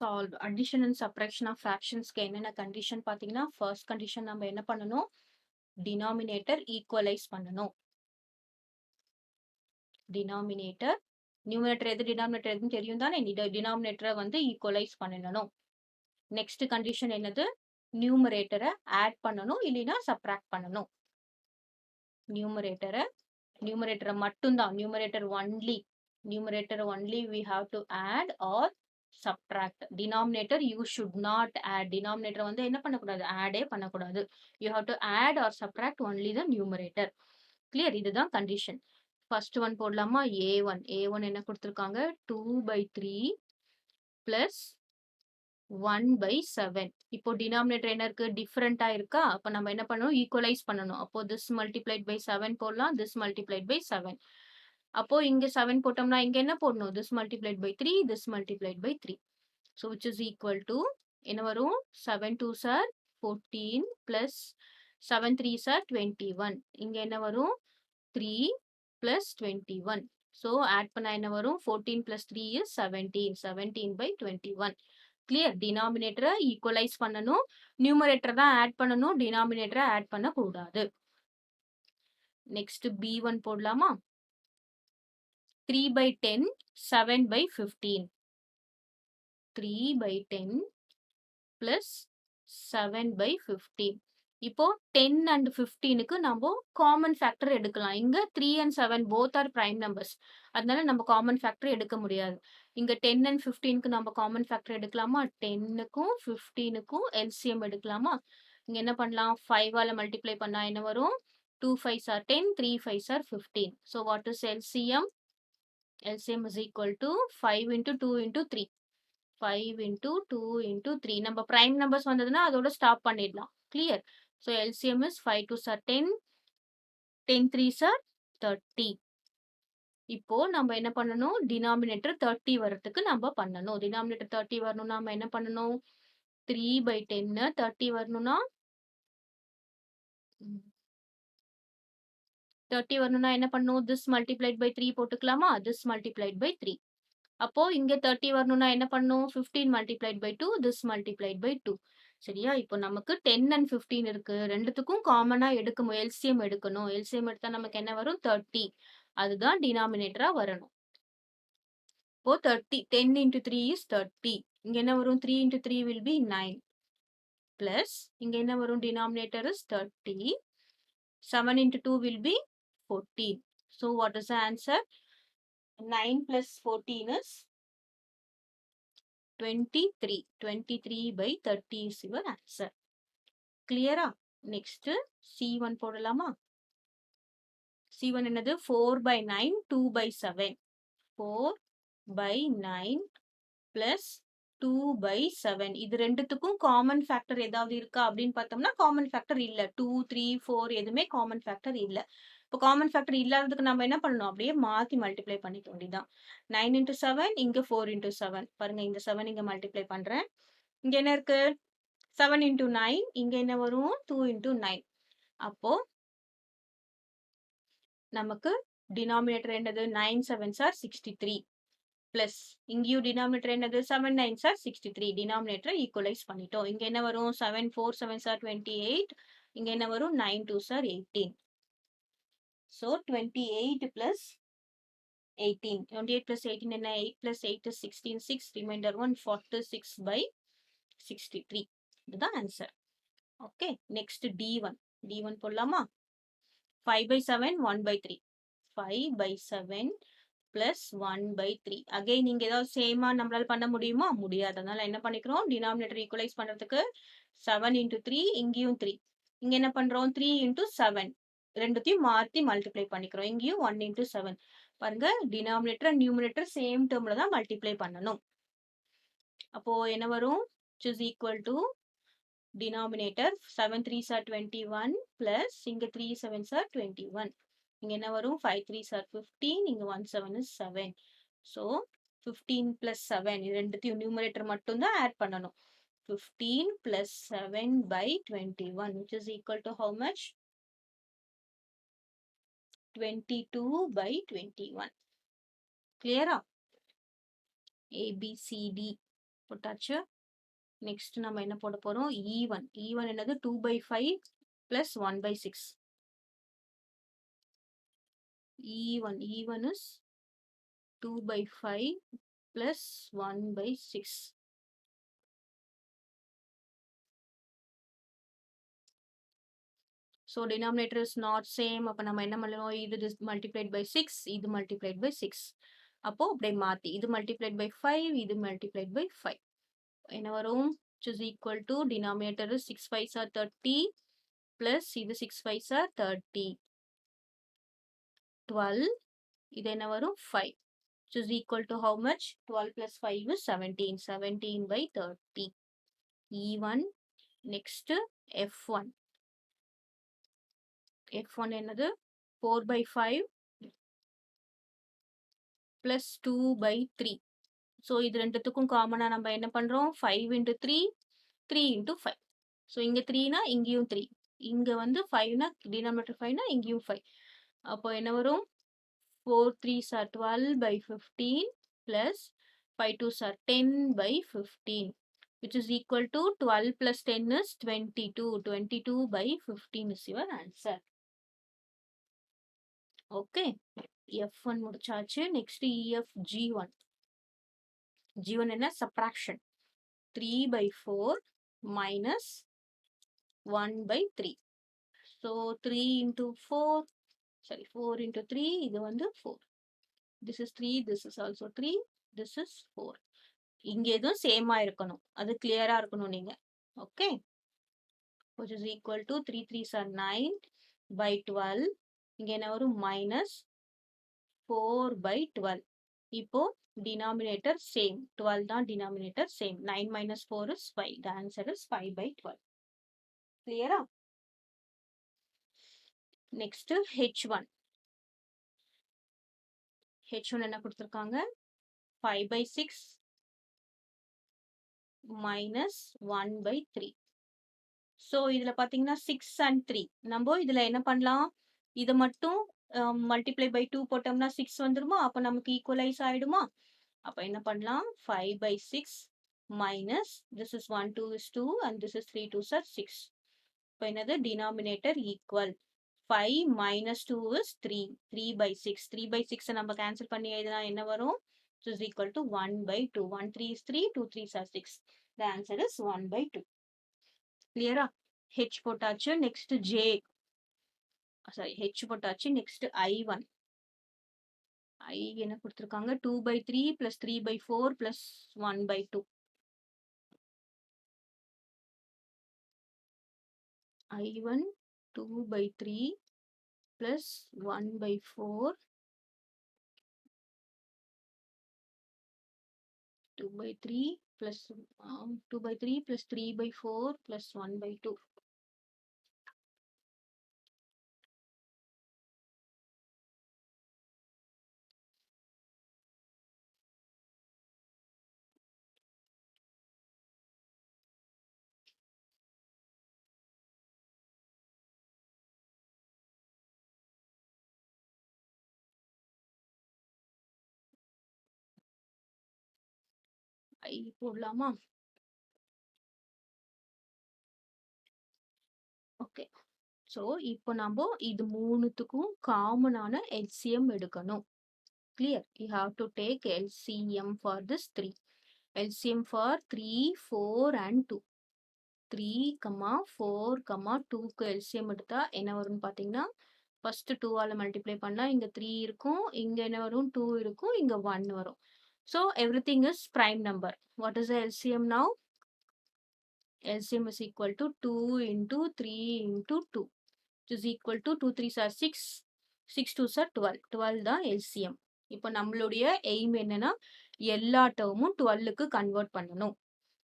Solve addition and subtraction of ஃப்ராக்ஷன்ஸ்க்கு என்னென்ன condition பார்த்தீங்கன்னா, ஃபர்ஸ்ட் கண்டிஷன் நம்ம என்ன பண்ணணும்? டினாமினேட்டர் ஈக்குவலைஸ் பண்ணணும். டினாமினேட்டர் நியூமரேட்டர் எது டினாமினேட்டர் எதுன்னு தெரியும் தானே? டினாமினேட்டரை வந்து ஈக்குவலைஸ் பண்ணணும். நெக்ஸ்ட் கண்டிஷன் என்னது? நியூமரேட்டரை ஆட் பண்ணணும், இல்லைன்னா சப்ராக்ட் பண்ணணும். நியூமரேட்டரை மட்டும்தான், numerator only we have to add or subtract. denominator you should not add. denominator வந்து என்ன பண்ணக்கூடாது? ஆடே பண்ணக்கூடாது. you have to add or subtract only the numerator. clear? இதுதான் கண்டிஷன். ஃபர்ஸ்ட் ஒன் போடலாமா? a1 என்ன கொடுத்துருக்காங்க? 2/3 பிளஸ் 1/7. இப்போ டினாமினேட்டர் என்ன இருக்கு? டிஃபரெண்டா இருக்கா? அப்ப நம்ம என்ன பண்ணணும்? ஈக்குவலைஸ் பண்ணணும். அப்போ this multiplied by 7 போடலாம். this multiplied by 7. அப்போ இங்க 7 போட்டோம்னா இங்க என்ன போடணும்? this multiplied by 3, this multiplied by 3. So which is equal to என்ன வரும்? 7 2s are 14 plus 7 3s are 21. இங்க என்ன வரும்? 3 plus 21. So add பண்ணா என்ன வரும்? 14 plus 3 is 17. 17 by 21. Clear? டினாமினேட்டரை equalise பண்ணணும், நியூமரேட்டர் தான் ஆட் பண்ணணும், டினாமினேட்டரை ஆட் பண்ணக்கூடாது. நெக்ஸ்ட் b1 போடலாமா? 3/10 7/15. 3/10 பிளஸ் 7/15. இப்போ 10 and 15க்கு நம்ம காமன் ஃபேக்டர் எடுக்கலாம். இங்க 3 and 7 both are prime numbers. அதனால நம்ம காமன் ஃபேக்டர் எடுக்க முடியாது. இங்க 10 and 15க்கு நம்ம காமன் ஃபேக்டர் எடுக்கலாமா? 10க்கும் 15க்கும் எல்சிஎம் எடுக்கலாமா? இங்க என்ன பண்ணலாம்? 5ஆல மல்டிப்ளை பண்ணா என்ன வரும்? 2 5s are 10, 3 5s are 15. So what is LCM? LCM is equal to 5 into 2 into 3. 5 into 2 into 3. நம்ம prime numbers வந்ததுன்னா அதோட ஸ்டாப் பண்ணிடலாம். clear? So LCM is 5 2s are 10, 10 3s are 30. இப்போ நம்ம என்ன பண்ணணும்? டினாமினேட்டர் 30 வரதுக்கு நம்ம பண்ணணும். டினாமினேட்டர் 30 வரணும்னா நம்ம என்ன பண்ணணும்? 3/10 30 வரணும்னா 30 வரணும்னா என்ன பண்ணணும்? this multiplied by 3 போட்டுக்கலாமா? this multiplied by 3. அப்போ இங்க 30 வரணும்னா என்ன பண்ணணும்? 15 multiplied by 2, this multiplied by 2. சரியா? இப்போ நமக்கு 10 and 15 இருக்கு. ரெண்டுத்துக்கும் காமனா எடுக்கணும். எல்சிஎம் எடுக்கணும். எல்சிஎம் எடுத்தா நமக்கு என்ன வரும்? 30. அதுதான் டினாமினேட்டரா வரணும். இப்போ 30 10 into 3 is 30. இங்க என்ன வரும்? 3 into 3 will be 9. Plus இங்க என்ன வரும்? Denominator is 30. 7 into 2 will be 14. So what is the answer? 9 plus 14 is 23. 23/30 is your answer. Clear? Next C1 போடலாமா? C1 என்னது? 4/9 2/7. 4/9 plus 2/7. இது ரெண்டுத்துக்கும் காமன் ஃபேக்டர் ஏதாவது இருக்கா அப்படின்னு பார்த்தோம்னா காமன் ஃபேக்டர் இல்ல. 2 3 4 எதுவுமே காமன் ஃபேக்டர் இல்ல. இப்போ காமன் ஃபேக்டர் இல்லாததுக்கு நம்ம என்ன பண்ணணும்? அப்படியே மாத்தி மல்டிப்ளை பண்ணிக்க வேண்டியதுதான். 9 into 7 இங்க 4 into 7. பாருங்க, இந்த 7 இங்க மல்டிப்ளை பண்றேன். இங்க என்ன இருக்கு? 7 into 9. இங்க என்ன வரும்? 2 into 9. அப்போ நமக்கு டினாமினேட்டர் என்னது? 9 7s are 63. பிளஸ் இங்கேயும் டினாமினேட்டர் என்னது? 7 9s are 63. டினாமினேட்டரை ஈக்குவலைஸ் பண்ணிட்டோம். இங்க என்ன வரும்? 7 4 7s are 28. இங்க என்ன வரும்? 9 2s are 18. So 28 plus 18. 28 plus 18 என்ன? 8 plus 8 is 16. 6 remainder 1 46/63. இதுதான் answer. Okay, next D1. D1 போடலாமா? 5/7 1/3. 5/7 plus 1/3. அகைன் நீங்க ஏதாவது சேமா நம்மளால பண்ண முடியுமா? முடியாது. அதனால என்ன பண்ணிக்கிறோம்? டினாமினேட்டர் ஈக்குவலைஸ் பண்றதுக்கு 7 into 3, இங்கேயும் 3. இங்க என்ன பண்றோம்? 3 into 7. ரெண்டுத்தையும் மாத்தி மல்டிப்ளை பண்ணிக்கிறோம். இங்கேயும் 1 into 7. பாருங்க, டினாமினேட்டர் நியூமரேட்டர் சேம் டேர்ம்ல தான் மல்டிப்ளை பண்ணணும். அப்போ என்ன வரும்? which is equal to denominator 7 3s are 21 plus இங்க 3 7s are 21. இங்க என்ன வரும்? 5 3s are 15. இங்க 1 7 is 7. So 15 plus 7 இது ரெண்டுத்தையும் நியூமரேட்டர் மட்டும் தான் ஆட் பண்ணணும். 15 plus 7/21 which is equal to how much? 22/21. Clear? A B C D. போட்டாச்சு. நெக்ஸ்ட் நம்ம என்ன போட போறோம்? E1. E1 என்னது? 2/5 plus 1/6. E1 is 2/5 plus 1/6. So denominator is not same. அப்ப நம்ம என்ன பண்ணலாம்? இது multiplied by 6, இது multiplied by 6. அப்போ அப்படியே மாத்தி இது multiplied by 5, இது multiplied by 5. என்ன வரும்? Which is equal to denominator is 6 5s are 30 plus இது 6 5s are 30. 12. இது என்ன வரும்? 5. Which is equal to how much? 12 plus 5 is 17. 17 by 30. E1. Next F1. F1 என்னது? 4/5 plus 2/3. So இது ரெண்டுத்துக்கும் காமனா நம்ம என்ன பண்றோம்? 5 into 3, 3 into 5. So இங்க 3னா இங்கேயும் 3. இங்க வந்து 5னா denominator 5னா இங்கேயும் 5. அப்போ என்ன வரும்? 4 3s are 12 by 15 plus 5 2s are 10 by 15, which is equal to 12 plus 10 is 22. 22 by 15 is your answer. Okay. F1 முடிச்சாச்சு. Next EF G1. G1 என்ன? Subtraction. 3/4 minus 1/3. So 3 into 4, sorry, 4 into 3, இது வந்து 4. This is 3, this is also 3, this is 4. இங்க எதுவும் சேமா இருக்கணும். அது கிளியரா இருக்கணும் நீங்க. Okay. Which is equal to 3 3s are 9 by 12. இங்க என்ன வரும்? minus 4 by 12. இப்போ denominator same. 12 தான் denominator same. 9 minus 4 is 5. The answer is 5 by 12. Clear? Next H1. H1 என்ன கொடுத்திருக்காங்க? 5/6 minus 1/3. So இதுல பாத்தீங்கன்னா 6 and 3. நம்ம இதுல என்ன பண்ணலாம்? இத மட்டும் multiply by 2 போட்டோம்னா 6 வந்துருமா? அப்ப நமக்கு ஈக்குவலைஸ் ஆயிடுமா? அப்ப என்ன பண்ணலாம்? 5/6 minus this is 1 2 is 2 and this is 3 2s are 6. இப்ப என்னது? denominator equal 5 minus 2 is 3. 3/6. 3/6 நம்ம கேன்சல் பண்ணி எழுதினா என்ன வரும்? Which is equal to 1/2. 1 3 is 3, 2 3s are 6. The answer is 1/2. Clear? H போட்டாச்சு. Next J. Sorry, H போட்டாச்சு. Next I1. I என்ன கொடுத்திருக்காங்க? 2/3 plus 3/4 plus 1/2. I1 2/3 plus 1/4. 2/3 plus 2/3 plus 3/4 plus 1/2. I போடலாமா? ஓகே. ஸோ இப்போ நம்ம இது மூணுத்துக்கும் காமனான LCM எடுக்கணும். Clear? You have to take LCM for this 3. LCM for 3, 4 and 2. 3, 4, 2க்கு LCM எடுத்தா என்ன வரும்னு பார்த்தீங்கன்னா, ஃபர்ஸ்ட் 2 ஆல மல்டிப்ளை பண்ணா இங்க 3 இருக்கும், இங்க என்ன வரும்? 2 இருக்கும், இங்க 1 வரும். So everything is prime number. What is the LCM now? LCM is equal to 2 into 3 into 2, which is equal to 2 3s are 6, 6 2s are 12. 12 தான் LCM. இப்போ நம்மளுடைய எய்ம் என்னன்னா எல்லா டேர்மும் 12க்கு கன்வெர்ட் பண்ணணும்.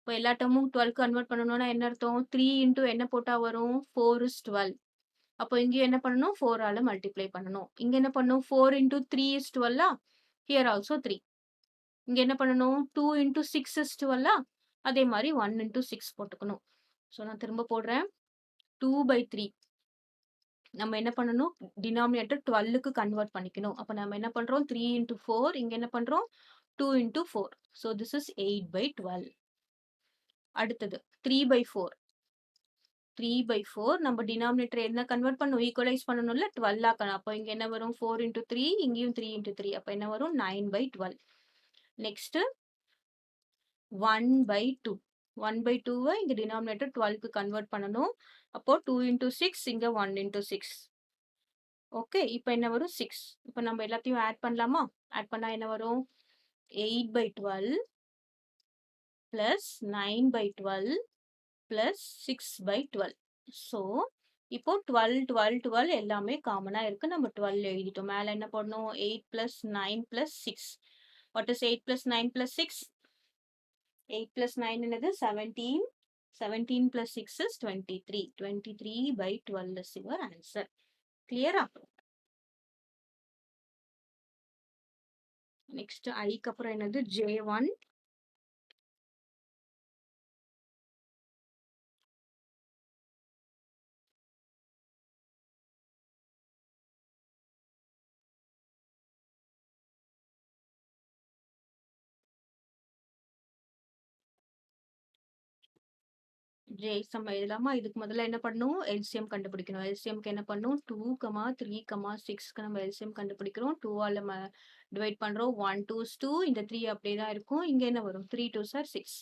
இப்போ எல்லா டேர்மும் 12க்கு கன்வெர்ட் பண்ணணும்னா என்ன அர்த்தம்? 3 into என்ன போட்டா வரும்? 4 is 12. அப்போ இங்க என்ன பண்ணணும்? 4 ஆல மல்டிப்ளை பண்ணணும். இங்க என்ன பண்ணணும்? 4 into 3 is 12. Here also 3. இங்க என்ன பண்ணணும்? 2 into 6 is 12. அதே மாதிரி 1 into 6 போட்டுக்கணும். ஸோ நான் திரும்ப போடுறேன். 2/3 நம்ம என்ன பண்ணணும்? டினாமினேட்டர் 12க்கு கன்வெர்ட் பண்ணிக்கணும். அப்ப நம்ம என்ன பண்றோம்? 3 into 4. இங்க என்ன பண்றோம்? 2 into 4. So this is 8/12. அடுத்தது 3/4. 3/4 நம்ம டினாமினேட்டர் என்ன கன்வெர்ட் பண்ணும்? ஈக்குவலைஸ் பண்ணணும்ல 12 ஆக்கணும். அப்போ இங்க என்ன வரும்? 4 into 3 இங்கேயும் 3 into 3. அப்போ என்ன வரும்? 9/12. நெக்ஸ்ட் 1/2. 1/2 இங்க டினாமினேட்டர் 12க்கு கன்வெர்ட் பண்ணணும். அப்போ 2 into 6 இங்க 1 into 6. ஓகே, இப்போ என்ன வரும்? 6. இப்போ நம்ம எல்லாத்தையும் ஆட் பண்ணலாமா? ஆட் பண்ணா என்ன வரும்? 8/12 plus 9/12 plus 6/12. ஸோ இப்போ 12, 12, 12 எல்லாமே காமனா இருக்கு. நம்ம 12 எழுதிட்டோம். மேல என்ன பண்ணணும்? 8 plus 9 plus 6. What is 8 plus 9 plus 6? 8 plus 9 என்னது? 17. 17 plus 6 is 23. 23/12 is your answer. Clear ஆ? நெக்ஸ்ட் ஐக்கு அப்புறம் என்னது? J1. J சம் எழுதலாமா? இதுக்கு முதல்ல என்ன பண்ணணும்? எல்சிஎம் கண்டுபிடிக்கணும். எல்சிஎம்க்கு என்ன பண்ணணும்? 2, 3, 6க்கு நம்ம எல்சிஎம் கண்டுபிடிக்கிறோம். 2 ஆல டிவைட் பண்றோம். 1 2s 2. இந்த 3 அப்படியே தான் இருக்கும். இங்க என்ன வரும்? 3 2s are 6.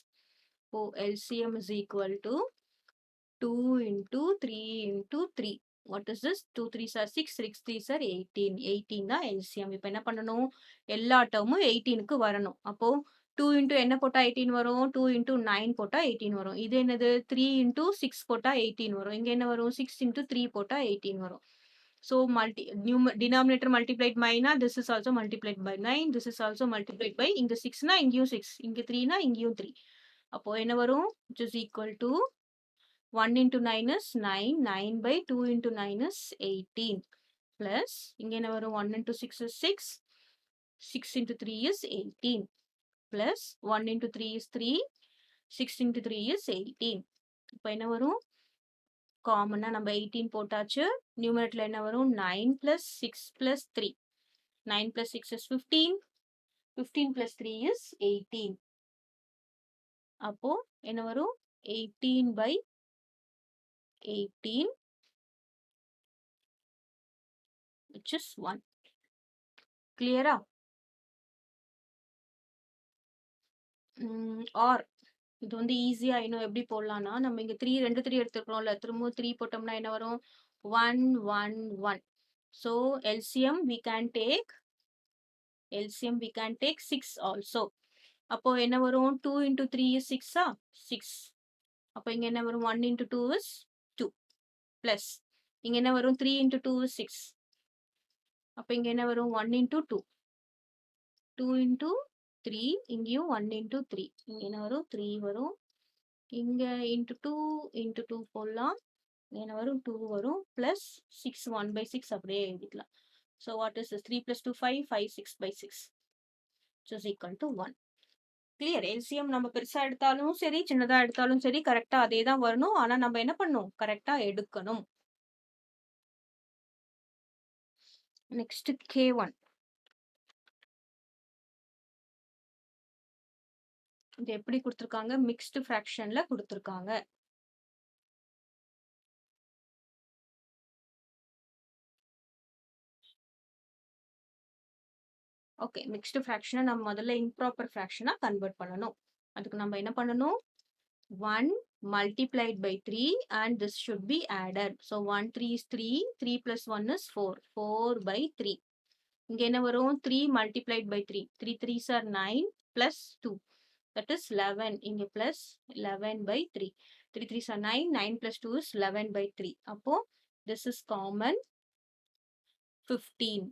இப்போ LCM is equal to 2 into 3 into 3. What is this? 2 3s are 6, 6 3s are 18. 18 தான் LCM. இப்போ என்ன பண்ணணும்? எல்லா டேர்மும் 18க்கு வரணும். அப்போ 2 into என்ன போட்டா 18 வரும்? 2 into 9 போட்டா 18 வரும். இது என்னது? 3 into 6 போட்டா 18 வரும். இங்க என்ன வரும்? 6 into 3 போட்டா 18 வரும். So denominator multiplied by 9, this is also multiplied by 9, this is also multiplied by, இங்க 6 னா இங்கேயும் 6, இங்க 3 னா இங்கேயும் 3. அப்போ என்ன வரும்? Which is equal to 1 into 9 is 9, 9/2 into 9 is 18. Plus, இங்க என்ன வரும்? 1 into 6 is 6, 6 into 3 is 18. Plus, 1 into 3 is 3, 6 into 3 is 18. இப்போ என்ன வரும்? காமனா நம்ம 18 போட்டாச்சு. நியூமரேட்டர்ல என்ன வரும்? 9 plus 6 plus 3. 9 plus 6 is 15. 15 plus 3 is 18. அப்போ என்ன வரும்? 18/18, which is 1. Clear ஆ? ஆர் இது வந்து ஈஸியா இன்னும் எப்படி போடலாம்னா, நம்ம இங்க 3 2 3 எடுத்துக்கிறோம்ல, திரும்பவும் 3 போட்டோம்னா என்ன வரும்? 1 1 1. So LCM we can take 6 also. அப்போ என்ன வரும்? 2 into 3 is 6 ஆ? 6. அப்போ இங்க என்ன வரும்? 1 into 2 is 2. Plus இங்க என்ன வரும்? 3 into 2 is 6. அப்போ இங்க என்ன வரும்? 1 into 2. 2 into 3. இங்கேயும் 1 into 3. இங்க என்ன வரும்? 3 வரும். இங்க into 2 into 2 போடலாம். என்ன வரும்? 2 வரும். Plus 6 1/6 அப்படியே எழுதிக்கலாம். So what is this? 3 plus 2 5, 5 6/6. Which is equal to 1. Clear. LCM நம்ம பெருசா எடுத்தாலும் சரி, சின்னதா எடுத்தாலும் சரி, கரெக்டா அதே தான் வரணும். ஆனா நம்ம என்ன பண்ணணும்? கரெக்டா எடுக்கணும். Next K1. இது எப்படி கொடுத்திருக்காங்க? மிக்ஸ்டு ஃபிராக்ஷன்ல கொடுத்திருக்காங்க. ஓகே, மிக்ஸ்டு ஃபிராக்ஷனை நம்ம முதல்ல இம்ப்ராப்பர் ஃபிராக்ஷனா கன்வெர்ட் பண்ணணும். அதுக்கு நம்ம என்ன பண்ணணும்? 1 multiplied by 3 and this should be added. So 1 3 is 3, 3 plus 1 is 4, 4/3. இங்க என்ன வரும்? 3 multiplied by 3, 3 3s are 9 plus 2, that is 11. இங்க plus 11/3, 3 3s are 9, 9 plus 2 is 11/3. அப்போ this is common 15.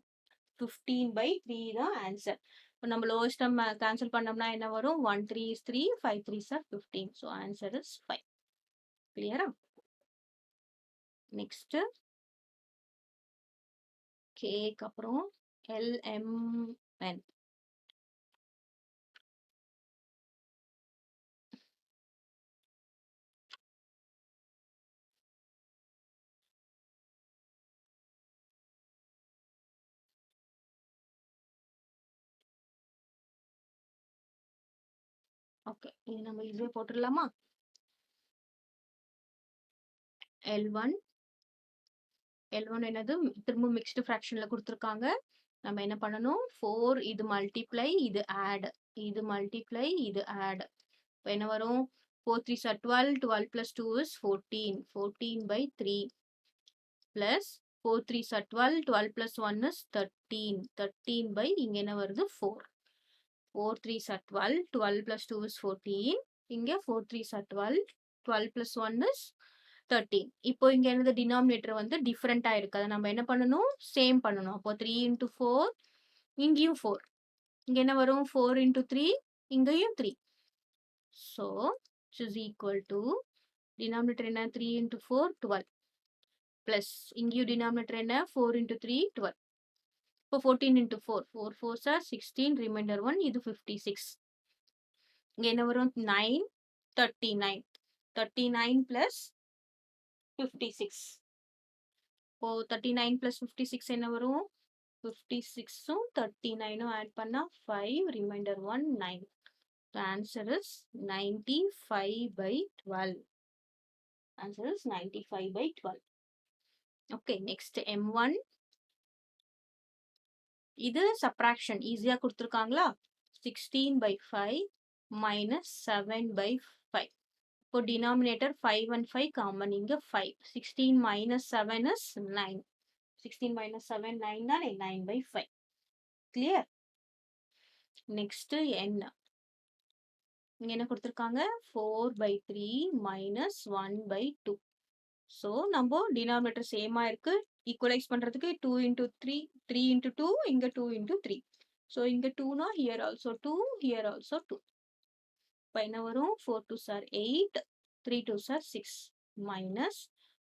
15/3 தான் ஆன்சர். இப்போ நம்ம லோவஸ்ட் டேர்ம் கேன்சல் பண்ணோம்னா என்ன வரும்? 1 3 is 3, 5 3s are 15. So answer is 5. கிளியரா? நெக்ஸ்ட் கேக்கு அப்புறம் LMN. ஓகே, இது நம்ம இதுவே போட்டுடலாமா? L1 L1 என்னது திரும்ப மிக்ஸ்டு ஃப்ராக்ஷன்ல குடுத்துருக்காங்க. நம்ம என்ன பண்ணணும்? 4 இது மல்டிப்ளை, இது ஆட். இது மல்டிப்ளை, இது ஆட். இப்ப என்ன வரும்? 4 3s are 12. 12 plus 2 is 14. 14/3 plus 4 3s are 12. 12 plus 1 is 13. 13 by இங்க என்ன வருது? 4. 4 3s are 12. 12 plus 2 is 14. இங்க 4 3s are 12. 12 plus 1 is 13. இப்போ இங்க என்னது டினாமினேட்டர் வந்து டிஃபரெண்டா இருக்கு. அதை நம்ம என்ன பண்ணணும்? சேம் பண்ணணும். அப்போ 3 into 4 இங்கேயும் 4. இங்க என்ன வரும்? 4 into 3 இங்கேயும் 3. So which is equal to denominator என்ன? 3 into 4 12 plus இங்கேயும் denominator என்ன? 4 into 3 12. இப்போ 14 into 4 4 4s are 16. remainder 1 இது 56. இங்க என்ன வரும்? 9 39. 39 plus 56. இப்போ 39 plus 56 என்ன வரும்? 56ம் 39ம் ஆட் பண்ணா 5. remainder 1 9. The answer is 95/12. Answer is 95/12. Okay, next M1. இது subtraction ஈஸியா கொடுத்துருக்காங்களா? 16/5 minus 7/5. இப்போ denominator 5 and 5 common. இங்க 5. 16 minus 7 is 9. 16 minus 7 9 தானே? 9/5. Clear? Next N. இங்க என்ன கொடுத்துருக்காங்க? 4/3 minus 1/2. ஸோ நம்ம டினாமினேட்டர் சேமா இருக்கு. ஈக்குவலைஸ் பண்றதுக்கு 2 into 3 3 into 2 இங்க 2 into 3. ஸோ இங்க 2னா ஹியர் ஆல்சோ 2 ஹியர் ஆல்சோ 2. இப்போ என்ன வரும்? 4 2s are 8 3 2s are 6 minus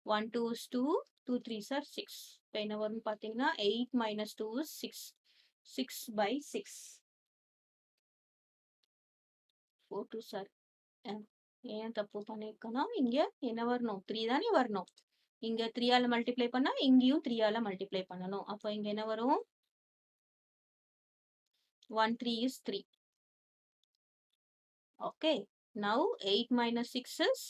1 2 is 2 2 3s are 6. இப்போ என்ன வரும்னு பார்த்தீங்கன்னா 8 minus 2 is 6. 6/6. 4 2s are ஏன் தப்பு பண்ணிருக்கோம்னா இங்க என்ன வரணும்? 3 தானே வரணும். இங்க 3 ஆல மல்டிப்ளை பண்ணா இங்கேயும் 3 ஆல மல்டிப்ளை பண்ணணும். அப்போ இங்க என்ன வரும்? 1 3 is 3. Okay. Now 8 minus 6 is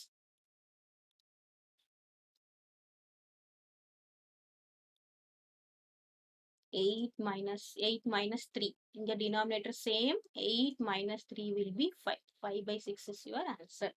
8 minus 3. இங்க denominator same. 8 minus 3 will be 5. 5/6 is your answer.